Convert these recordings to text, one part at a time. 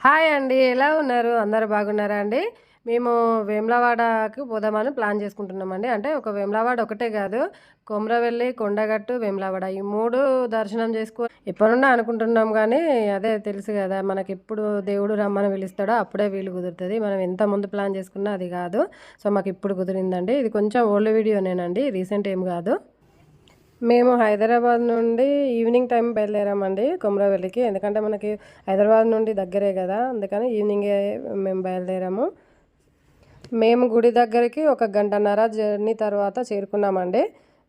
Hi అండి. ఎలా ఉన్నారు? అందరూ బాగున్నారా అండి? మేము వేములవాడకి పోదామని ప్లాన్ చేసుకుంటున్నామండి. అంటే ఒక వేములవాడ ఒకటే కాదు, కొమరవెల్లి, కొండగట్టు, వేములవాడ ఈ 3 దర్శనం ఎప్పటినుండో అనుకుంటున్నాం కానీ, అదే తెలుసు కదా మనకెప్పుడు దేవుడు రమ్మని పిలుస్తాడో అప్పుడే వీలు కుదురుతది. మనం ఎంత ముందు ప్లాన్ చేసుకున్నా అది కాదు. సో, మాకిప్పుడు కుదిరిందండి. ఇది కొంచెం ఓల్డ్ వీడియోనేనండి, రీసెంట్ ఏం కాదు. మేము హైదరాబాద్ నుండి ఈవినింగ్ టైం బయలుదేరామండి కొమరవెల్లికి. ఎందుకంటే మనకి హైదరాబాద్ నుండి దగ్గరే కదా, అందుకని ఈవినింగే మేము బయలుదేరాము. మేము గుడి దగ్గరికి ఒక గంటన్నర జర్నీ తర్వాత చేరుకున్నామండి.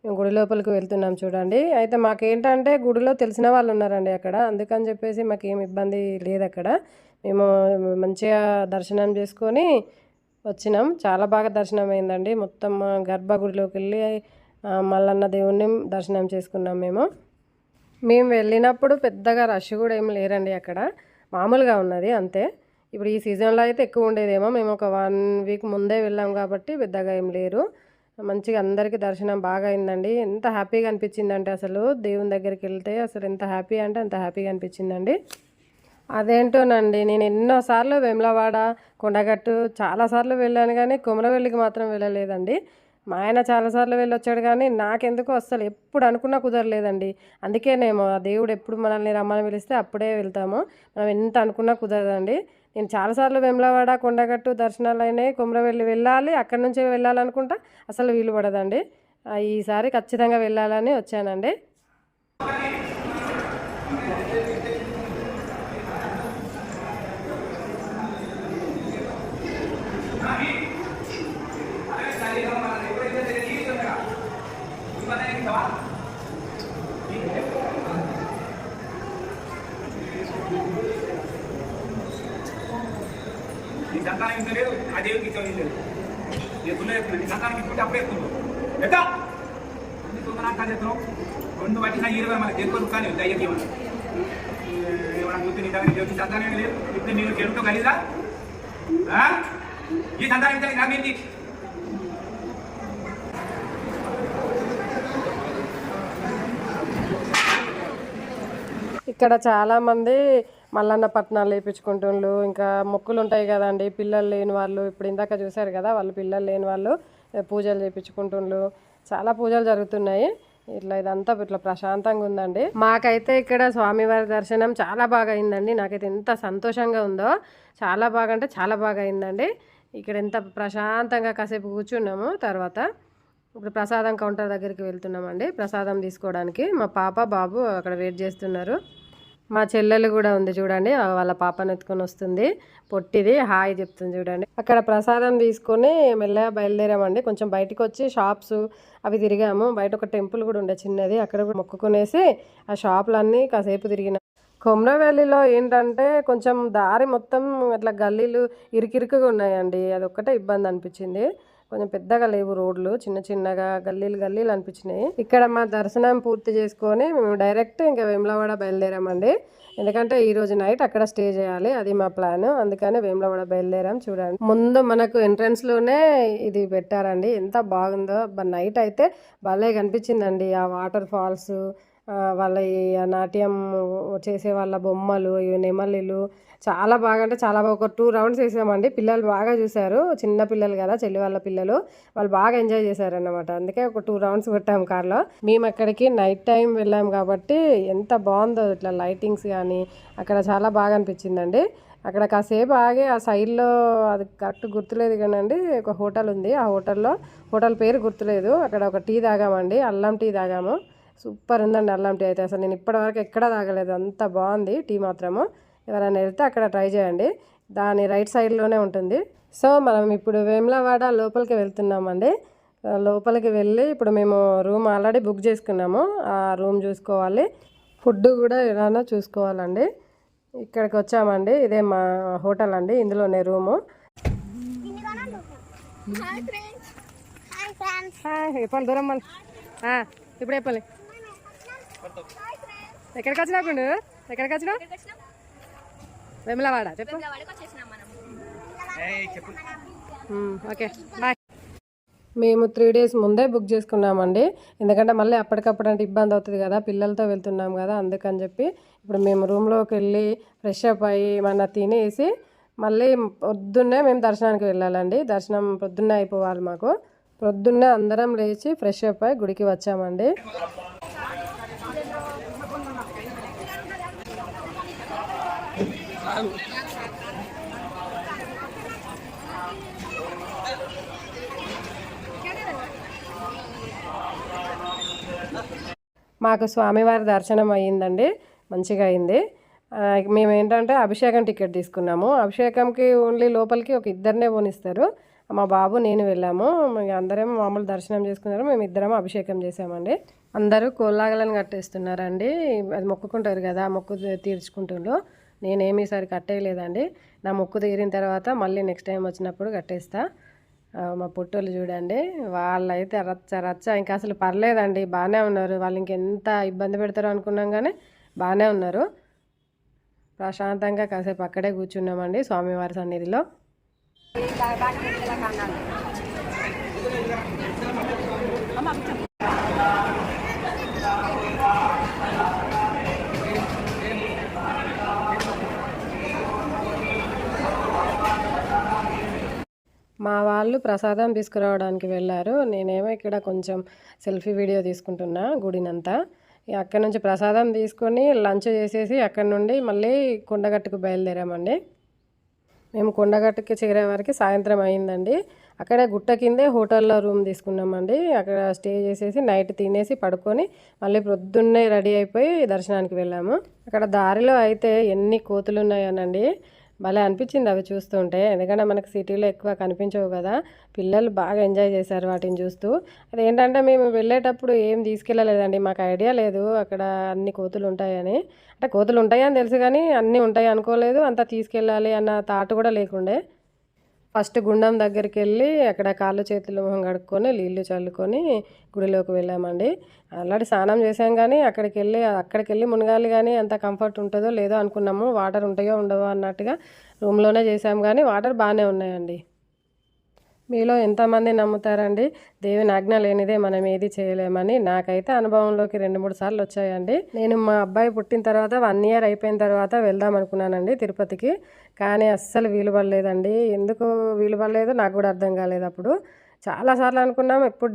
మేము గుడి లోపలికి వెళ్తున్నాం చూడండి. అయితే మాకేంటంటే గుడిలో తెలిసిన వాళ్ళు ఉన్నారండి అక్కడ, అందుకని చెప్పేసి మాకేం ఇబ్బంది లేదు అక్కడ. మేము మంచిగా దర్శనం చేసుకొని వచ్చినాం. చాలా బాగా దర్శనం అయిందండి. మొత్తం గర్భగుడిలోకి వెళ్ళి మల్లన్న దేవుణ్ణి దర్శనం చేసుకున్నాం మేము వెళ్ళినప్పుడు పెద్దగా రష్ కూడా ఏం లేరండి అక్కడ, మామూలుగా ఉన్నది అంతే. ఇప్పుడు ఈ సీజన్లో అయితే ఎక్కువ ఉండేదేమో. మేము ఒక 1 వీక్ ముందే వెళ్ళాం కాబట్టి పెద్దగా ఏం లేరు. మంచిగా అందరికీ దర్శనం బాగా అయిందండి. ఎంత హ్యాపీగా అనిపించిందంటే అసలు దేవుని దగ్గరికి వెళ్తే అసలు ఎంత హ్యాపీ అంటే అంత హ్యాపీగా అనిపించిందండి. అదేంటోనండి, నేను ఎన్నోసార్లు వేములవాడ, కొండగట్టు చాలాసార్లు వెళ్ళాను కానీ కొమరవెల్లికి మాత్రం వెళ్ళలేదండి. మా ఆయన చాలాసార్లు వెళ్ళొచ్చాడు కానీ నాకెందుకో అస్సలు ఎప్పుడు అనుకున్నా కుదరలేదండి. అందుకేనేమో ఆ దేవుడు ఎప్పుడు మనల్ని రమ్మని పిలిస్తే అప్పుడే వెళ్తాము. మనం ఎంత అనుకున్నా కుదరదండి. నేను చాలాసార్లు వేములవాడ, కొండగట్టు దర్శనాలు అయినాయి. కొమరవెల్లి వెళ్ళాలి, అక్కడి నుంచే వెళ్ళాలనుకుంటా, అసలు వీలు పడదండి. ఈసారి ఖచ్చితంగా వెళ్ళాలని వచ్చానండి. నీ సంతానం ఇంత లేదు, ఆ దేవుడికి ఇచ్చే లేదు. ఎత్తున్నా ఎత్తున్నా నీ సంతానం ఇచ్చుకుంటే అప్పుడే ఎత్తుందో ఎత్తా అన్ని తొందర ఎత్తున్నావు. 2 పట్టిన 20 మనకి ఎక్కువ కానీ దయ్యం ఏమన్నా గుర్తు నీ దేవుడికి సంతానం లేదు. ఇప్పుడు మీరు చెడుతో కలిదా ఈ సంతానం ఇచ్చే నాకేంటి? ఇక్కడ చాలామంది మల్లన్న పట్నాలు వేయించుకుంటుండ్రు. ఇంకా మొక్కులు ఉంటాయి కదండి, పిల్లలు లేని వాళ్ళు, ఇప్పుడు ఇందాక చూశారు కదా, వాళ్ళు పిల్లలు లేని వాళ్ళు పూజలు చేయించుకుంటుండ్రు. చాలా పూజలు జరుగుతున్నాయి. ఇదంతా ఇట్లా ప్రశాంతంగా ఉందండి. మాకైతే ఇక్కడ స్వామివారి దర్శనం చాలా బాగా అయిందండి. నాకైతే ఎంత సంతోషంగా ఉందో, చాలా బాగా అంటే చాలా బాగా అయిందండి. ఇక్కడ ఎంత ప్రశాంతంగా కాసేపు కూర్చున్నాము. తర్వాత ఇప్పుడు ప్రసాదం కౌంటర్ దగ్గరికి వెళ్తున్నామండి ప్రసాదం తీసుకోవడానికి. మా పాప బాబు అక్కడ వెయిట్ చేస్తున్నారు. మా చెల్లెలు కూడా ఉంది చూడండి, వాళ్ళ పాపను ఎత్తుకొని వస్తుంది, పొట్టిది హాయ్ చెప్తుంది చూడండి. అక్కడ ప్రసాదం తీసుకొని మెల్లగా బయలుదేరామండి. కొంచెం బయటకు వచ్చి షాప్స్ అవి తిరిగాము. బయట ఒక టెంపుల్ కూడా ఉండే చిన్నది, అక్కడ కూడా మొక్కుకునేసి ఆ షాపులన్నీ కాసేపు తిరిగినాం. కొమరవెల్లిలో ఏంటంటే కొంచెం దారి మొత్తం అట్లా గల్లీలు ఇరుకిరుకుగా ఉన్నాయండి, అదొక్కటే ఇబ్బంది అనిపించింది. కొంచెం పెద్దగా లేవు రోడ్లు, చిన్న చిన్నగా గల్లీలు అనిపించినాయి. ఇక్కడ మా దర్శనం పూర్తి చేసుకొని మేము డైరెక్ట్ ఇంకా వేములవాడ బయలుదేరామండి. ఎందుకంటే ఈరోజు నైట్ అక్కడ స్టే చేయాలి, అది మా ప్లాన్. అందుకని వేములవాడ బయలుదేరాం. చూడండి, ముందు మనకు ఎంట్రన్స్లోనే ఇది పెట్టారండి, ఎంత బాగుందో. నైట్ అయితే భలే కనిపించిందండి. ఆ వాటర్ ఫాల్స్, వాళ్ళ ఈ నాట్యం చేసే వాళ్ళ బొమ్మలు, నెమలిలు చాలా బాగా అంటే చాలా బాగా. ఒక 2 రౌండ్స్ వేసామండి. పిల్లలు బాగా చూశారు, చిన్న పిల్లలు కదా, చెల్లి వాళ్ళ పిల్లలు, వాళ్ళు బాగా ఎంజాయ్ చేశారన్నమాట. అందుకే ఒక 2 రౌండ్స్ పెట్టాము కార్లో. మేము అక్కడికి నైట్ టైం వెళ్ళాము కాబట్టి ఎంత బాగుందో, ఇట్లా లైటింగ్స్ కానీ అక్కడ చాలా బాగా అనిపించిందండి. అక్కడ కాసేపు ఆగి ఆ సైడ్లో, అది కరెక్ట్ గుర్తులేదు కానండి, ఒక హోటల్ ఉంది. ఆ హోటల్ పేరు గుర్తులేదు. అక్కడ ఒక టీ తాగామండి, అల్లం టీ తాగాము. సూపర్ ఉందండి అల్లం టీ అయితే. అసలు నేను ఇప్పటివరకు ఎక్కడా తాగలేదు, అంత బాగుంది టీ మాత్రము. ఎవరైనా వెళ్తే అక్కడ ట్రై చేయండి, దాని రైట్ సైడ్లోనే ఉంటుంది. సో మనం ఇప్పుడు వేములవాడ లోపలికి వెళ్తున్నామండి. లోపలికి వెళ్ళి ఇప్పుడు మేము రూమ్ ఆల్రెడీ బుక్ చేసుకున్నాము, ఆ రూమ్ చూసుకోవాలి. ఫుడ్ కూడా ఎలానో చూసుకోవాలండి. ఇక్కడికి వచ్చామండి, ఇదే మా హోటల్ అండి, ఇందులోనే రూము. చెప్పాలి దూరం మళ్ళీ, ఇప్పుడు చెప్పాలి. ఎక్కడికి వచ్చినాకుండు, ఎక్కడికి వచ్చినా? వేములవాడ చెప్పు. Okay bye. మేము 3 days ముందే బుక్ చేసుకున్నామండి. ఎందుకంటే మళ్ళీ అప్పటికప్పుడు అంటే ఇబ్బంది అవుతుంది కదా, పిల్లలతో వెళ్తున్నాం కదా, అందుకని చెప్పి ఇప్పుడు మేము రూమ్లోకి వెళ్ళి ఫ్రెష్ అప్ అయ్యి ఏమన్నా తినేసి మళ్ళీ పొద్దున్నే మేము దర్శనానికి వెళ్ళాలండి. దర్శనం పొద్దున్నే అయిపోవాలి మాకు. పొద్దున్నే అందరం లేచి ఫ్రెష్ అప్ అయ్యి గుడికి వచ్చామండి. మాకు స్వామివారి దర్శనం అయ్యిందండి, మంచిగా అయింది. మేము ఏంటంటే అభిషేకం టికెట్ తీసుకున్నాము. అభిషేకంకి ఓన్లీ లోపలికి ఒక ఇద్దరినే పోనిస్తారు. మా బాబు నేను వెళ్ళాము. అందరం మామూలు దర్శనం చేసుకున్నారు, మేము ఇద్దరం అభిషేకం చేసామండి. అందరూ కోలాగలను కట్టేస్తున్నారండి. అది మొక్కుకుంటారు కదా, మొక్కు తీర్చుకుంటుండ్రు. నేనేమి ఈసారి కట్టేయలేదండి. నా మొక్కు తీరిన తర్వాత మళ్ళీ నెక్స్ట్ టైం వచ్చినప్పుడు కట్టేస్తా. మా పుట్టోళ్ళు చూడండి, వాళ్ళైతే రచ్చ రచ్చ, ఇంకా అసలు పర్లేదండి, బాగానే ఉన్నారు. వాళ్ళు ఇంకెంత ఇబ్బంది పెడతారో అనుకున్నాం కానీ బాగానే ఉన్నారు. ప్రశాంతంగా కాసేపు అక్కడే కూర్చున్నామండి స్వామివారి సన్నిధిలో. మా వాళ్ళు ప్రసాదం తీసుకురావడానికి వెళ్ళారు. నేనేమో ఇక్కడ కొంచెం సెల్ఫీ వీడియో తీసుకుంటున్నా గుడినంతా. అక్కడ నుంచి ప్రసాదం తీసుకొని లంచ్ చేసేసి అక్కడ నుండి మళ్ళీ కొండగట్టుకు బయలుదేరామండి. మేము కొండగట్టుకి చేరే వరకు సాయంత్రం అయిందండి. అక్కడ గుట్ట కిందే హోటల్లో రూమ్ తీసుకున్నామండి. అక్కడ స్టే చేసేసి నైట్ తినేసి పడుకొని మళ్ళీ పొద్దున్నే రెడీ అయిపోయి దర్శనానికి వెళ్ళాము. అక్కడ దారిలో అయితే ఎన్ని కోతులు ఉన్నాయనండి, భలే అనిపించింది అవి చూస్తుంటే. ఎందుకంటే మనకు సిటీలో ఎక్కువ కనిపించవు కదా, పిల్లలు బాగా ఎంజాయ్ చేశారు వాటిని చూస్తూ. అదేంటంటే మేము వెళ్ళేటప్పుడు ఏం తీసుకెళ్ళలేదండి, మాకు ఐడియా లేదు అక్కడ అన్ని కోతులు ఉంటాయని. అంటే కోతులు ఉంటాయని తెలుసు కానీ అన్నీ ఉంటాయి అనుకోలేదు, అంతా తీసుకెళ్ళాలి అన్న థాట్ కూడా లేకుండే. ఫస్ట్ గుండం దగ్గరికి వెళ్ళి అక్కడ కాళ్ళు చేతులు మొహం కడుక్కొని నీళ్ళు చల్లుకొని గుడిలోకి వెళ్ళామండి. ఆల్రెడీ స్నానం చేసాం కానీ అక్కడికి వెళ్ళి మునగాలి కానీ అంత కంఫర్ట్ ఉంటుందో లేదో అనుకున్నాము. వాటర్ ఉంటాయో ఉండవో అన్నట్టుగా రూమ్లోనే చేసాం కానీ వాటర్ బాగానే ఉన్నాయండి. మీలో ఎంతమంది నమ్ముతారండి దేవుని ఆజ్ఞ లేనిదే మనం ఏది చేయలేమని? నాకైతే అనుభవంలోకి 2-3 సార్లు వచ్చాయండి. నేను మా అబ్బాయి పుట్టిన తర్వాత 1 year అయిపోయిన తర్వాత వెళ్దాం అనుకున్నానండి తిరుపతికి. కానీ అస్సలు వీలు పడలేదండి. ఎందుకు వీలు పడలేదో నాకు కూడా అర్థం కాలేదు. అప్పుడు చాలాసార్లు అనుకున్నాం, ఎప్పుడు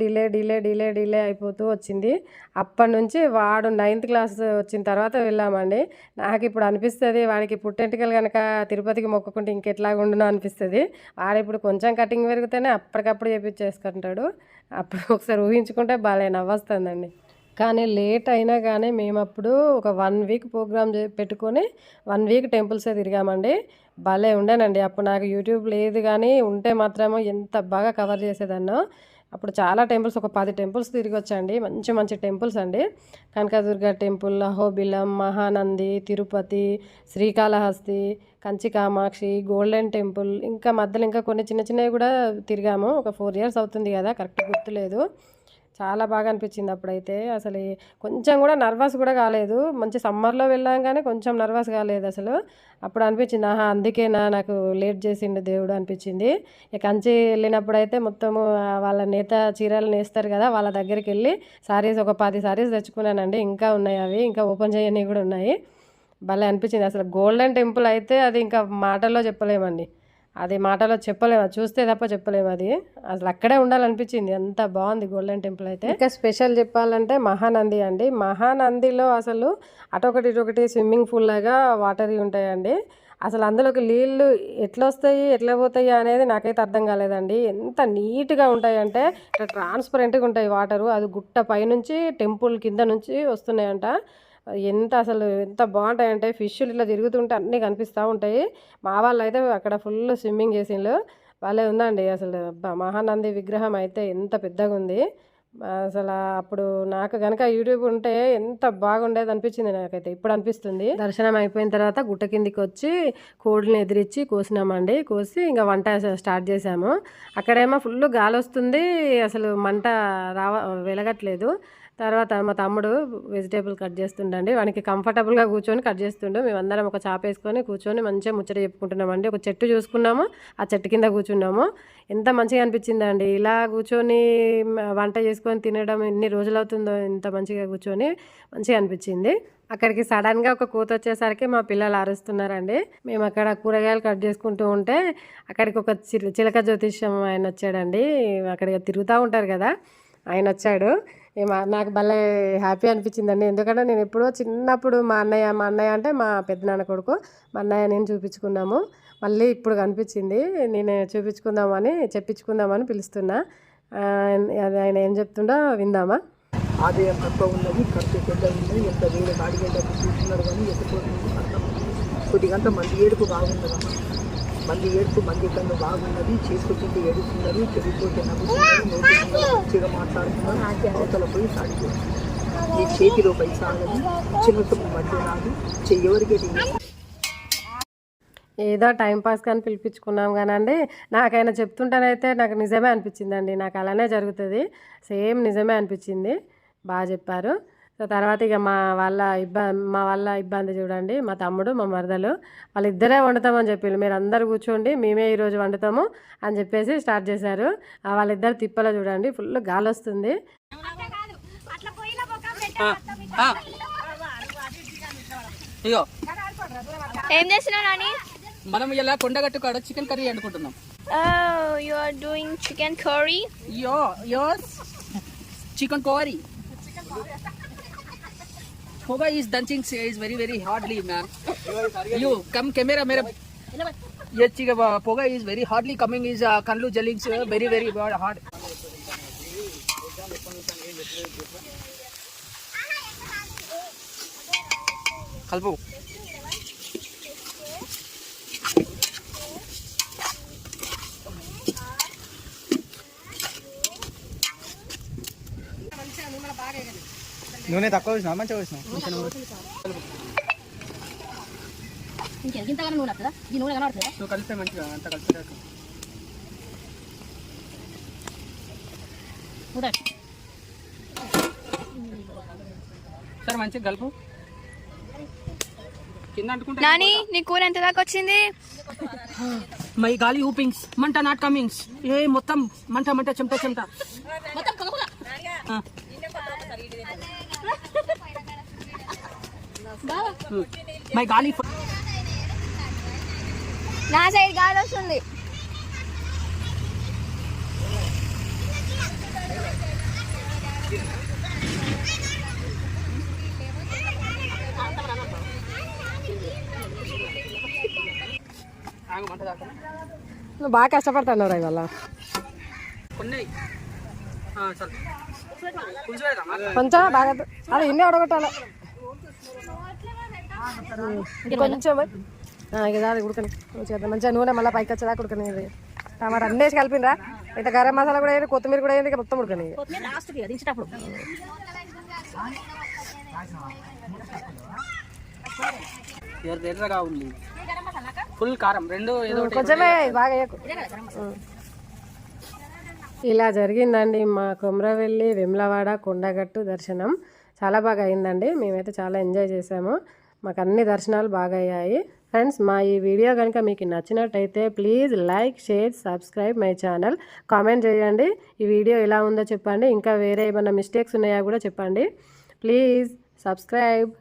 డిలే అయిపోతూ వచ్చింది. అప్పటి నుంచి వాడు 9th class వచ్చిన తర్వాత వెళ్ళామండి. నాకు ఇప్పుడు అనిపిస్తుంది, వాడికి పుట్టెంటికలు కనుక తిరుపతికి మొక్కుకుంటే ఇంకెట్లాగా ఉండునో అనిపిస్తుంది. వాడు ఇప్పుడు కొంచెం కటింగ్ పెరిగితేనే అప్పటికప్పుడు చేపించేసుకుంటాడు. అప్పుడు ఒకసారి ఊహించుకుంటే బాగా నవ్వొస్తుందండి. కానీ లేట్ అయినా కానీ మేము అప్పుడు ఒక 1 week ప్రోగ్రామ్ పెట్టుకొని 1 week టెంపుల్సే తిరిగామండి. భలే ఉండేనండి. అప్పుడు నాకు యూట్యూబ్ లేదు కానీ ఉంటే మాత్రమో ఎంత బాగా కవర్ చేసేదాన్నో. అప్పుడు చాలా టెంపుల్స్, ఒక 10 టెంపుల్స్ తిరిగి వచ్చండి. మంచి మంచి టెంపుల్స్ అండి. Kanakadurga temple, Ahobilam, Mahanandi, Tirupati, Srikalahasti, Kanchi Kamakshi, golden temple, ఇంకా మధ్యలో ఇంకా కొన్ని చిన్న చిన్నవి కూడా తిరిగాము. ఒక 4 years అవుతుంది కదా, కరెక్ట్ గుర్తులేదు. చాలా బాగా అనిపించింది అప్పుడైతే. అసలు కొంచెం కూడా నర్వస్ కూడా కాలేదు. మంచి సమ్మర్లో వెళ్ళాం కానీ కొంచెం నర్వస్ కాలేదు అసలు. అప్పుడు అనిపించింది, అందుకేనా నాకు లేట్ చేసిండు దేవుడు అనిపించింది. ఇక కంచి వెళ్ళినప్పుడు అయితే మొత్తము వాళ్ళ నేత చీరలు నేస్తారు కదా, వాళ్ళ దగ్గరికి వెళ్ళి సారీస్ ఒక 10 sarees తెచ్చుకున్నానండి. ఇంకా ఉన్నాయి అవి, ఇంకా ఓపెన్ చేయని కూడా ఉన్నాయి. భలే అనిపించింది అసలు. గోల్డెన్ టెంపుల్ అయితే అది ఇంకా మాటల్లో చెప్పలేమండి. అది మాటలో చెప్పలేము, చూస్తే తప్ప చెప్పలేము. అది అసలు అక్కడే ఉండాలనిపించింది, అంత బాగుంది గోల్డెన్ టెంపుల్ అయితే. ఇంకా స్పెషల్ చెప్పాలంటే మహానంది అండి. మహానందిలో అసలు అటొకటి ఇటొకటి స్విమ్మింగ్ పూల్ లాగా వాటరీ ఉంటాయండి. అసలు అందులోకి నీళ్ళు ఎట్లా వస్తాయి ఎట్లా పోతాయి అనేది నాకైతే అర్థం కాలేదండి. ఎంత నీట్గా ఉంటాయంటే ఇట్లా ట్రాన్స్పరెంట్గా ఉంటాయి వాటరు. అది గుట్ట పైనుంచి టెంపుల్ కింద నుంచి వస్తున్నాయంట. ఎంత బాగుంటాయంటే ఫిష్లు ఇట్లా తిరుగుతుంటే అన్నీ కనిపిస్తూ ఉంటాయి. మా వాళ్ళు అయితే అక్కడ ఫుల్ స్విమ్మింగ్ చేసిండ్రు. భలే ఉందండి అసలు. మహానంది విగ్రహం అయితే ఎంత పెద్దగా ఉంది అసలు. అప్పుడు నాకు కనుక యూట్యూబ్ ఉంటే ఎంత బాగుండేది అనిపించింది నాకైతే. ఇప్పుడు అనిపిస్తుంది. దర్శనం అయిపోయిన తర్వాత గుట్ట కిందికి వచ్చి కోడిని ఎదిరించి కోసినామండి. కోసి ఇంకా వంట స్టార్ట్ చేసాము. అక్కడేమో ఫుల్ గాలి వస్తుంది, అసలు మంట వెలగట్లేదు. తర్వాత మా తమ్ముడు వెజిటేబుల్ కట్ చేస్తుండండి. వానికి కంఫర్టబుల్గా కూర్చొని కట్ చేస్తుండు. మేమందరం ఒక చాప వేసుకొని కూర్చొని మంచిగా ముచ్చట చెప్పుకుంటున్నామండి. ఒక చెట్టు చూసుకున్నాము, ఆ చెట్టు కింద కూర్చున్నాము. ఎంత మంచిగా అనిపించిందండి ఇలా కూర్చొని వంట చేసుకొని తినడం. ఎన్ని రోజులు అవుతుందో ఇంత మంచిగా కూర్చొని మంచిగా అనిపించింది. అక్కడికి సడన్గా ఒక కూత వచ్చేసరికి మా పిల్లలు అరుస్తున్నారండి. మేము అక్కడ కూరగాయలు కట్ చేసుకుంటూ ఉంటే అక్కడికి ఒక చిలక జ్యోతిష్యం ఆయన వచ్చాడండి. అక్కడ తిరుగుతూ ఉంటారు కదా, ఆయన వచ్చాడు. నాకు భలే హ్యాపీ అనిపించిందండి. ఎందుకంటే నేను ఎప్పుడో చిన్నప్పుడు మా అన్నయ్య అంటే మా పెద్దనాన్న కొడుకు, మా అన్నయ్య నేను చూపించుకున్నాము. మళ్ళీ ఇప్పుడు కనిపించింది. నేను చెప్పించుకుందామని పిలుస్తున్నా. అది ఆయన ఏం చెప్తుండో విందామా. ఆదాయం తక్కువ ఉన్నది, ఖర్చు పెద్ద ఉన్నది. ఎంత వేరే కాడికి డబ్బు చూస్తున్నారు కానీ ఎత్తుకోవడం అర్థం. కొద్దిగంత మంది ఏడుపు బాగుండదమ్మా. మంది ఏడుపు మంది కన్ను బాగున్నది. చేసుకుంటే ఏడుస్తున్నారు, చెడిపోతే నవ్వుతున్నారు, నోటుతున్నారు, మంచిగా మాట్లాడుతున్నారు. అవతల పోయి సాడిపోతున్నారు. ఈ చేతిలో పైసా ఆగదు, చిన్నతో మధ్య రాదు, చెయ్యవరికే ఏదో టైంపాస్ కానీ పిలిపించుకున్నాం కానండి. నాకైనా చెప్తుంటేనైతే నాకు నిజమే అనిపించిందండి. నాకు అలానే జరుగుతుంది, సేమ్ నిజమే అనిపించింది. బాగా చెప్పారు. సో తర్వాత ఇక మా వాళ్ళ ఇబ్బంది చూడండి. మా తమ్ముడు మా మరదలు వాళ్ళిద్దరే వండుతామని చెప్పి మీరు అందరు కూర్చోండి, మేమే ఈరోజు వండుతాము అని చెప్పేసి స్టార్ట్ చేశారు. వాళ్ళిద్దరు తిప్పలో చూడండి, ఫుల్ గాలి వస్తుంది. ఏం చేస్తున్నావు నాని? మనం ఇలా కొండగట్టు కాడ చికెన్ కర్రీ వండుకుంటున్నాం. You are doing chicken curry? Yours chicken curry. Poga is dancing is very hardly, man. You come camera mera. Ye chicken poga is very hardly coming is kanlu jalling very hard. kalbu నూనె తక్కువ వేసినా మంచిగా వేసినా. ఇంకెంతగానో నూనె వస్తుందా? ఈ నూనె కనబడుతుందా? నువ్వు కలిస్తే మంచిగా అంత కలిపేటట్టు. సరే మంచిగా కలుపు. కింద అంటుకుంటా. నాని నీ కూర ఎంత దాకా వచ్చింది? మై గాలి ఊపింగ్స్ మంట నాట్ కమింగ్స్. ఏ మొత్తం మంట చెమట మై గాలి. నా సైడ్ గాలి వస్తుంది. నువ్వు బాగా కష్టపడుతున్నావు ఇవాళ. కొంచెం బాగా అది ఇన్ని అడగొట్టాలి కొంచెం. ఇక అది ఉడకని మంచిగా నూనె మళ్ళీ పైకి వచ్చేదాకా ఉడకని. టమాటా అన్నీ వేసి కలిపినరా. ఇంత గరం మసాలా కూడా వేయండి, కొత్తిమీర కూడా వేయండి, మొత్తం ఉడకని. ఎర్రగా ఉంది, ఫుల్ కారం, రెండు కొంచెమే బాగా. ఇలా జరిగిందండి మా కొమరవెల్లి వేములవాడ కొండగట్టు దర్శనం. చాలా బాగా అయిందండి. మేమైతే చాలా ఎంజాయ్ చేసాము. మాకు అన్ని దర్శనాలు బాగా అయ్యాయి. ఫ్రెండ్స్, మా ఈ వీడియో కనుక మీకు నచ్చినట్టయితే please like, share, subscribe my channel. Comment చేయండి, ఈ వీడియో ఎలా ఉందో చెప్పండి. ఇంకా వేరే ఏమైనా మిస్టేక్స్ ఉన్నాయా కూడా చెప్పండి. Please subscribe.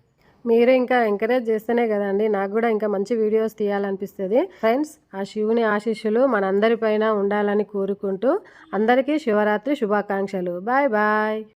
మీరు ఇంకా ఎంకరేజ్ చేస్తేనే కదండి నాకు కూడా ఇంకా మంచి వీడియోస్ తీయాలనిపిస్తుంది. ఫ్రెండ్స్, ఆ శివుని ఆశీస్సులు మనందరిపైన ఉండాలని కోరుకుంటూ అందరికీ శివరాత్రి శుభాకాంక్షలు. Bye bye.